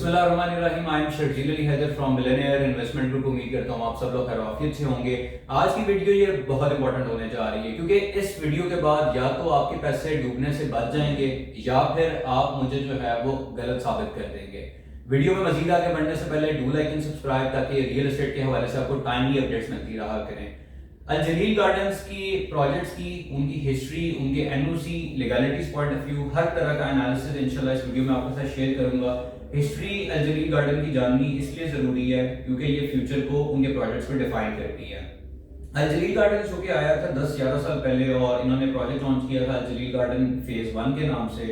बिस्मिल्लाहिर्रहमानिर्रहीम। I am Sharjeel Ali Haider from millionaire investment group. उम्मीद करता हूँ आप सब लोग खैरियत से होंगे। आज की वीडियो ये बहुत इंपॉर्टेंट होने जा रही है क्योंकि इस वीडियो के बाद या तो आपके पैसे डूबने से बच जाएंगे या फिर आप मुझे जो है वो गलत साबित कर देंगे। वीडियो में मजीद आगे बढ़ने से पहले डू लाइक एंड सब्सक्राइब ताकि रियल एस्टेट के हवाले से आपको टाइमली अपडेट्स मिलती रहा करें। अल जलील गार्डन्स की प्रोजेक्ट्स की उनकी हिस्ट्री, उनके NOC, legalities point of view, हर तरह का एनालिसिस इंशाल्लाह इस वीडियो में आपके साथ शेयर करूंगा। हिस्ट्री अल जलील गार्डन की जाननी इसलिए जरूरी है क्योंकि ये फ्यूचर को उनके प्रोजेक्ट्स को डिफाइन करती है। अल जलील गार्डन जो कि आया था 10-11 साल पहले और इन्होंने प्रोजेक्ट लॉन्च किया था अल जलील गार्डन फेज 1 के नाम से।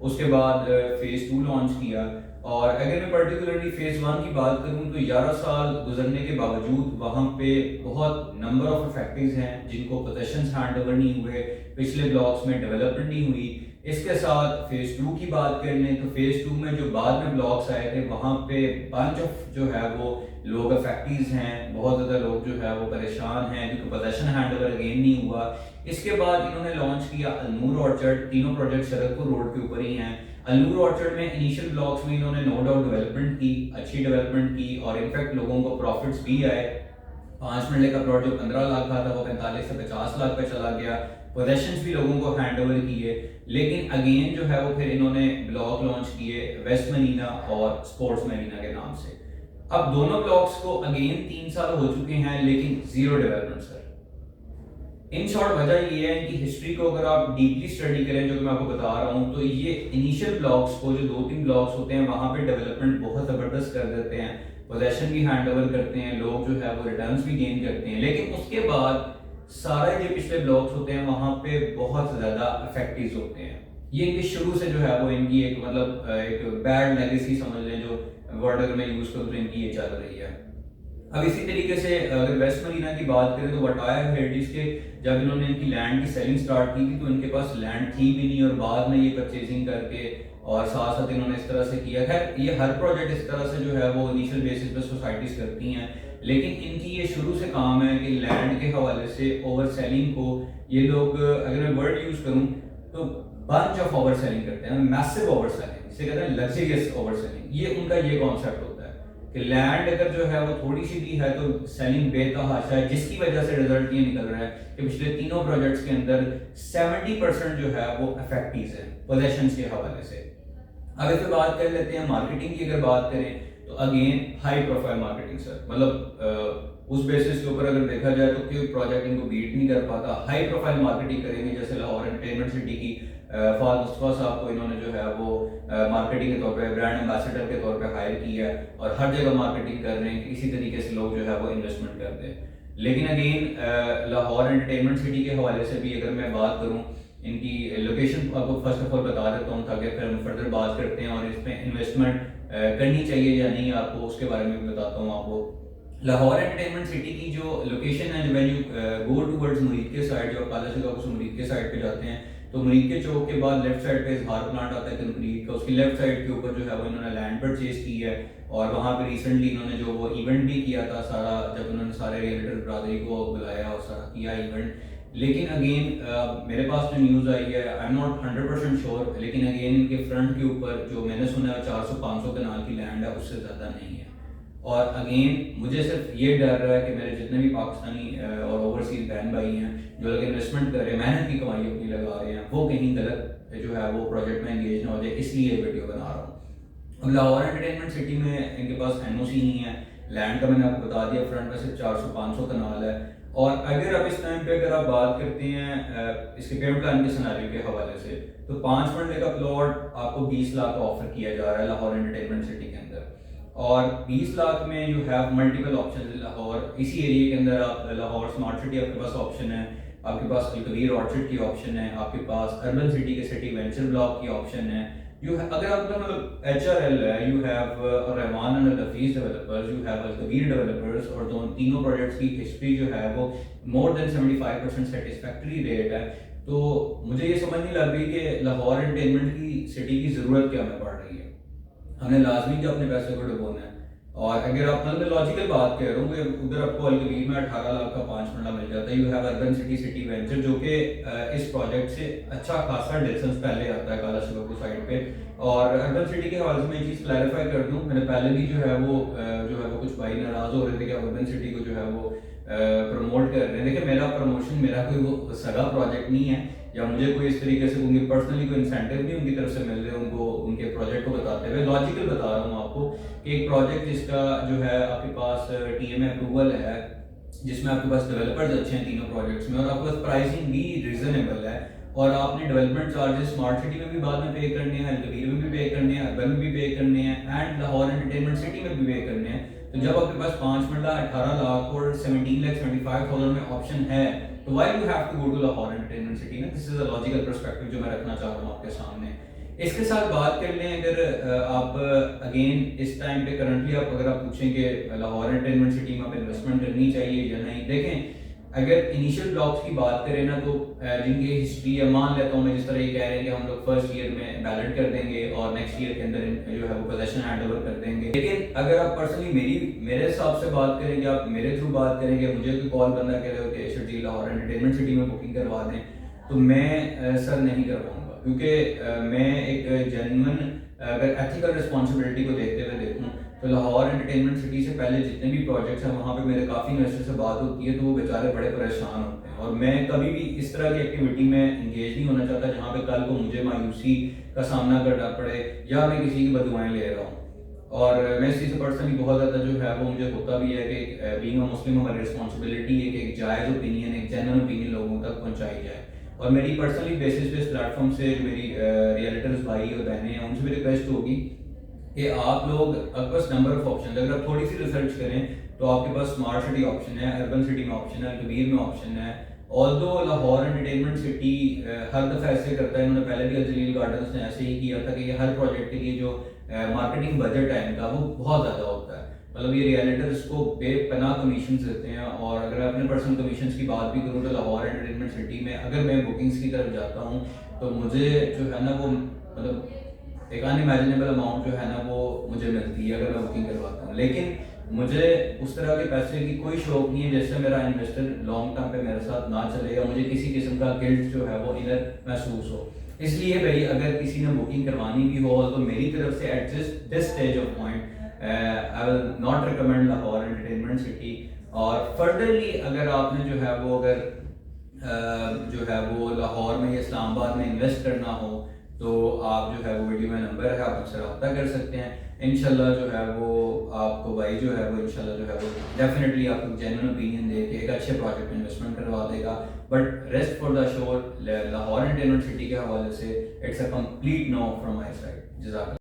उसके बाद फेज 2 लॉन्च किया और अगर मैं पर्टिकुलरली फेज 1 की बात करूं तो 11 साल गुजरने के बावजूद वहां पे बहुत नंबर ऑफ इफेक्टिव्स हैं जिनको पोजेशंस हैंड ओवर नहीं हुए, पिछले ब्लॉक्स में डेवलपमेंट नहीं हुई। इसके साथ फेज 2 की बात कर लें तो फेज 2 में जो बाद में ब्लॉक्स आए थे वहां पे बंच ऑफ जो है वो लोग इफेक्टिव्स हैं, बहुत ज्यादा लोग जो है वो परेशान हैं क्योंकि पोजेशन हैंड ओवर अगेन नहीं हुआ। इसके बाद इन्होंने लॉन्च किया अल्नूर ऑर्चर्ड। तीनों प्रोजेक्ट शरदपुर रोड के ऊपर ही हैं। अल्नूर ऑर्चर्ड में इनिशियल ब्लॉक्स में इन्होंने नो डाउट डेवलपमेंट की, अच्छी डेवलपमेंट की और इनफैक्ट लोगों को प्रॉफिट्स भी आए। 5 मरले का प्लॉट जो 15 लाख का था वो 45 से 50 लाख पे चला गया। पोजेशंस भी लोगों को हैंड ओवर किए। लेकिन अगेन जो है वो फिर इन्होंने ब्लॉक लॉन्च किए वेस्ट मरीना और स्पोर्ट्स मरीना के नाम से। अब दोनों ब्लॉक्स को अगेन 3 साल हो चुके हैं लेकिन zero development sir. In short वजह ये है इनकी हिस्ट्री को अगर आप डीपली स्टडी करें जो कि मैं आपको बता रहा हूं तो ये इनिशियल ब्लॉक्स को जो 2-3 ब्लॉक्स होते हैं वहां पे डेवलपमेंट बहुत जबरदस्त कर देते हैं, पोजेशन भी हैंड ओवर करते हैं, लोग जो है वो रिटर्न्स भी गेन करते हैं। लेकिन उसके बाद सारे जो पिछले ब्लॉक्स होते हैं वहां पे बहुत ज्यादा इफेक्टिव होते हैं। ये इनके शुरू से जो है वो इनकी एक मतलब एक बैड लेगेसी समझ लें जो वर्ड अगर मैं यूज करूँ तो इनकी ये चल रही है। अब इसी तरीके से अगर वेस्ट मरीना की बात करें तो वटाया हेरिटेज के जब इन्होंने इनकी लैंड की सेलिंग स्टार्ट की थी तो इनके पास लैंड थी भी नहीं और बाद में ये परचेजिंग करके और साथ साथ इन्होंने इस तरह से किया। खैर ये हर प्रोजेक्ट इस तरह से जो है वो इनिशियल बेसिस पे सोसाइटीज करती हैं, लेकिन इनकी ये शुरू से काम है कि लैंड के हवाले से ओवर सेलिंग को ये लोग अगर मैं वर्ड यूज करूं तो बंच ऑफ ओवर सेलिंग करते हैं, मैसिव ओवर सेलिंग, इसे कहते हैं लग्जरियस ओवर सेलिंग। ये उनका ये कॉन्सेप्ट होता है कि लैंड अगर जो है वो थोड़ी सी भी है तो सेलिंग बेतहाशा है, जिसकी वजह से रिजल्ट ये निकल रहा है कि पिछले तीनों प्रोजेक्ट्स के अंदर 70% जो है वो इफेक्टिव है पोजेशंस के हवाले से। अब इस पे बात कर लेते हैं मार्केटिंग की। अगर बात करें तो again high profile marketing sir, मतलब उस बेसिस के ऊपर अगर देखा जाए तो कोई प्रोजेक्ट इनको बीट नहीं कर पाता। हाई प्रोफाइल मार्केटिंग करेंगे जैसे लाहौर एंटरटेनमेंट सिटी की फाल मुस्तफा साहब को इन्होंने जो है वो मार्केटिंग के तौर पे ब्रांड एम्बेसडर के तौर पे हायर किया है और हर जगह मार्केटिंग कर रहे हैं कि इसी तरीके से लोग जो है वो इन्वेस्टमेंट करते हैं। लेकिन अगेन लाहौर एंटरटेनमेंट सिटी के हवाले से भी अगर मैं बात करूं, इनकी लोकेशन आपको फर्स्ट ऑफ ऑल बता देता हूँ ताकि फिर हम फर्दर बात करते हैं और इसमें इन्वेस्टमेंट करनी चाहिए या नहीं आपको उसके बारे में भी बताता हूँ आपको। लाहौर एंटरटेनमेंट सिटी की जो लोकेशन है, व्हेन यू गो टुवर्ड्स मुरीद के साइड, जो काला जगह से मुरीद के साइड पे जाते हैं तो मुरीद के चौक के बाद लेफ्ट साइड पे इजहार प्लांट आता है कंक्रीट का, उसकी लेफ्ट साइड के ऊपर जो है वो इन्होंने लैंड परचेज की है और वहाँ पे रिसेंटली इन्होंने जो वो इवेंट भी किया था सारा, जब उन्होंने सारे रियल्टर ब्रादरी को बुलाया और सारा किया इवेंट। लेकिन अगेन मेरे पास जो न्यूज़ आई है आई एम नॉट 100% श्योर, लेकिन अगेन इनके फ्रंट के ऊपर जो मैंने सुना है 400-500 कनाल की लैंड है, उससे ज़्यादा नहीं है। और अगेन मुझे सिर्फ ये डर रहा है कि मेरे जितने भी पाकिस्तानी और ओवरसीज बहन भाई हैं जो लोग इन्वेस्टमेंट कर रहे हैं, मेहनत की कमाई अपनी लगा रहे हैं, वो कहीं गलत जो है वो प्रोजेक्ट में एंगेज ना हो जाए, इसलिए वीडियो बना रहा हूँ। अब लाहौर एंटरटेनमेंट सिटी में इनके पास एनओसी नहीं है, लैंड का मैंने आपको बता दिया, फ्रंट में सिर्फ 400-500 कनाल है। और अगर अब इस टाइम पे अगर आप बात करते हैं इसके पेमेंट प्लान के सिनेरियो के हवाले से तो 5 मरले का प्लॉट आपको 20 लाख का ऑफर किया जा रहा है लाहौर एंटरटेनमेंट सिटी के अंदर और 20 लाख में you have multiple option. Lahore इसी एरिया के अंदर आप लाहौर स्मार्ट सिटी आपके पास ऑप्शन है, आपके पास अलकबीर ऑर्चर्ड की ऑप्शन है, आपके पास अर्बन सिटी के सिटी वेंचर ब्लॉक की ऑप्शन है। अगर आपका मतलब HRL है, you have Rahman and Hafeez developers, you have Al Kabir developers और तीनों प्रोजेक्ट्स की हिस्ट्री जो है वो मोर देन 75% सेटिस्फैक्टरी रेट है। तो मुझे ये समझ नहीं लग रही कि लाहौर एंटरटेनमेंट की सिटी की ज़रूरत क्या हमें पड़ रही है। हमने लाजमी जो अपने पैसे को डुबोना है, और अगर आप मतलब लॉजिकल बात कह रहा हूँ, उधर आपको अलकबीर में 18 लाख का 5 मरला मिल जाता है। You have urban city venture जो कि इस प्रोजेक्ट से अच्छा खासा डिस्टेंस पहले आता है काला सिवको साइड पे। और अर्बन सिटी के हवाले से मैं चीज़ क्लैरिफाई कर दूँ, मैंने पहले भी जो है वो कुछ भाई नाराज हो रहे थे कि अर्बन सिटी को जो है वो प्रमोट कर रहे हैं। देखिए मेरा प्रमोशन, मेरा कोई वो सगा प्रोजेक्ट नहीं है, या मुझे कोई इस तरीके से उनकी पर्सनली कोई इंसेंटिव नहीं उनकी तरफ से मिल रहे उनको उनके प्रोजेक्ट को बताते हुए। लॉजिकल बता रहा हूँ आपको कि एक प्रोजेक्ट जिसका जो है आपके पास टीएमए अप्रूवल है, जिसमें आपके पास डेवलपर्स अच्छे हैं तीनों प्रोजेक्ट्स में, और आपके पास प्राइसिंग भी रीजनेबल है, और आपने डेवलपमेंट चार्जेस स्मार्ट सिटी में भी बाद में पे करने हैं, अलकबीर में भी पे करने हैं, अर्बन में भी पे करने हैं, एंड लाहौर एंटरटेनमेंट सिटी में भी पे करने हैं। तो जब आपके पास 5 मरला 18 लाख और 17,75,000 में ऑप्शन है, तो why you have to go to Lahore entertainment city ना। This is a logical perspective जो मैं रखना चाह रहा हूँ आपके सामने। इसके साथ बात कर लें, अगर आप अगेन इस टाइम पे करंटली अगर आप पूछें कि लाहौर एंटरटेनमेंट सिटी में आप इन्वेस्टमेंट करनी चाहिए या नहीं, देखें अगर इनिशियल ब्लॉक्स की बात करें ना, तो जिनकी हिस्ट्री है, मान लेता हूँ मैं जिस तरह ये कह रहे हैं कि हम लोग फर्स्ट ईयर में बैलेट कर देंगे और नेक्स्ट ईयर के अंदर जो है वो पोजेशन हैंड ओवर कर देंगे। लेकिन अगर आप पर्सनली मेरे हिसाब से बात करेंगे, आप मेरे थ्रू बात करेंगे, मुझे कोई कॉल बंदा कह रहे हो कि शर्जील लाहौर एंटरटेनमेंट सिटी में बुकिंग करवा दें, तो मैं सर नहीं कर पाऊंगा, क्योंकि मैं एक जेन्युइन अगर एथिकल रिस्पॉन्सिबिलिटी को देखते हुए देखूँ तो लाहौर एंटरटेनमेंट सिटी से पहले जितने भी प्रोजेक्ट्स हैं वहाँ पे मेरे काफ़ी इन्वेस्टर से बात होती है, तो वो बेचारे बड़े परेशान होते हैं, और मैं कभी भी इस तरह की एक्टिविटी में इंगेज नहीं होना चाहता जहाँ पे कल को मुझे मायूसी का सामना करना पड़े या मैं किसी की बदुआएं ले रहा हूँ। और मैं इस चीज़ से पर्सनली बहुत ज़्यादा जो है वो मुझे होता भी है कि बीइंग अ मुस्लिम हमारी रिस्पॉन्सिबिलिटी है कि एक जायज़ ओपिनियन, एक जेन्युइन ओपिनियन लोगों तक पहुँचाई जाए। और मेरी पर्सनली बेसिस पे इस प्लेटफॉर्म से जो मेरी रियल्टर्स भाई और बहनें हैं उनसे भी रिक्वेस्ट होगी कि आप लोग, आपके पास नंबर ऑफ ऑप्शन, अगर आप थोड़ी सी रिसर्च करें तो आपके पास स्मार्ट सिटी ऑप्शन है, अर्बन सिटी में ऑप्शन है, कबीर में ऑप्शन है। ऑल्दो लाहौर एंटरटेनमेंट सिटी हर दफ़ा ऐसे करता है, इन्होंने पहले भी अल-जलील गार्डन्स ने ऐसे ही किया था कि हर प्रोजेक्ट के लिए जो मार्केटिंग बजट है इनका वो बहुत ज़्यादा होता है, मतलब ये रियल्टर्स को बेपनाह कमीशन देते हैं। और अगर मैं अपने पर्सनल कमीशन की बात भी करूँ तो लाहौर एंटरटेनमेंट सिटी में अगर मैं बुकिंग्स की तरफ जाता हूँ तो मुझे जो है ना वो मतलब एक अनइमेजिनेबल अमाउंट जो है ना वो मुझे मिलती है अगर मैं बुकिंग करवाता हूँ। लेकिन मुझे उस तरह के पैसे की कोई शौक नहीं है जिससे मेरा इन्वेस्टर लॉन्ग टर्म पे मेरे साथ ना चले या मुझे किसी किस्म का गिल्ट जो है वो इनर महसूस हो। इसलिए भाई अगर किसी ने बुकिंग करवानी भी हो तो मेरी तरफ से at this stage of point I will not recommend Lahore entertainment city. और फर्दरली अगर आपने जो है वो जो है वो लाहौर में या इस्लामाबाद में इन्वेस्ट करना हो तो आप जो है वो वीडियो में नंबर है, आप मुझसे रब्ता कर सकते हैं। इंशाल्लाह जो है वो आपको भाई जो है वो इंशाल्लाह जो है वो डेफिनेटली आपको जेन्युइन ओपिनियन दे के एक अच्छे प्रोजेक्ट में इन्वेस्टमेंट करवा देगा। But rest for the sure Lahore entertainment city के हवाले से it's a complete no from my side. जज़ाक।